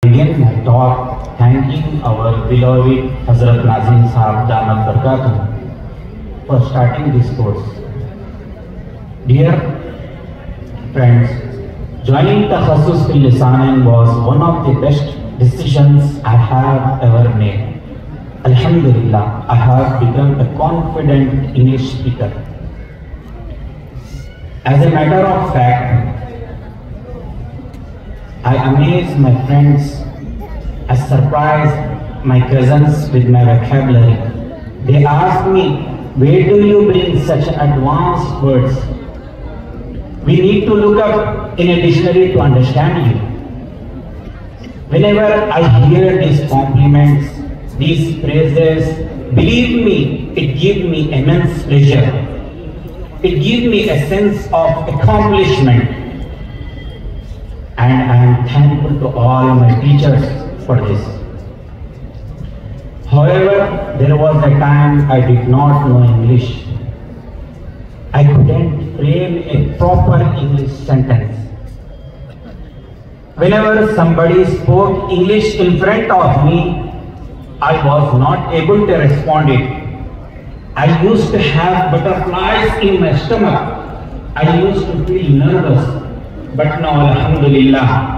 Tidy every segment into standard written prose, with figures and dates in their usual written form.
begin my talk thanking our beloved Hazrat Nazim Sahab Damat Barakatuh for starting this course. Dear friends, joining Takhassus fil Lisanin was one of the best decisions I have ever made. Alhamdulillah, I have become a confident English speaker. As a matter of fact, I amaze my friends, I surprise my cousins with my vocabulary. They ask me, where do you bring such advanced words? We need to look up in a dictionary to understand you. Whenever I hear these compliments, these praises, believe me, it gives me immense pleasure. It gives me a sense of accomplishment. And I am thankful to all my teachers for this. However, there was a time I did not know English. I couldn't frame a proper English sentence. Whenever somebody spoke English in front of me, I was not able to respond it. I used to have butterflies in my stomach. I used to feel nervous. But now, Alhamdulillah,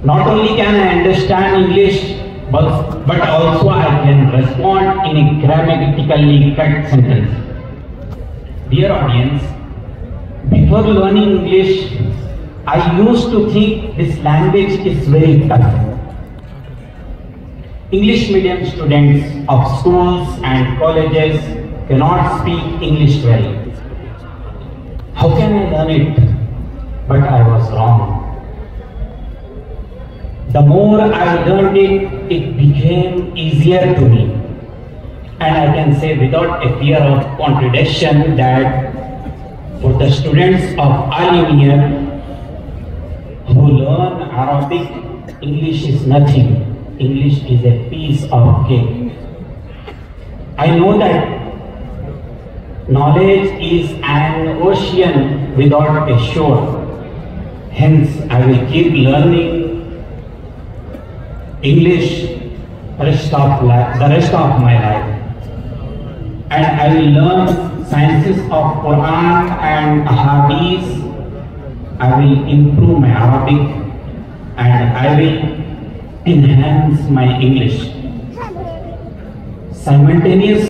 not only can I understand English, but also I can respond in a grammatically correct sentence. Dear audience, before learning English, I used to think this language is very tough. English medium students of schools and colleges cannot speak English well. How can I learn it? But I was wrong. The more I learned it, it became easier to me. And I can say without a fear of contradiction that for the students of AL-KHAIR who learn Arabic, English is nothing. English is a piece of cake. I know that knowledge is an ocean without a shore. Hence, I will keep learning English the rest of my life. And I will learn sciences of Quran and Hadith. I will improve my Arabic and I will enhance my English. Simultaneously,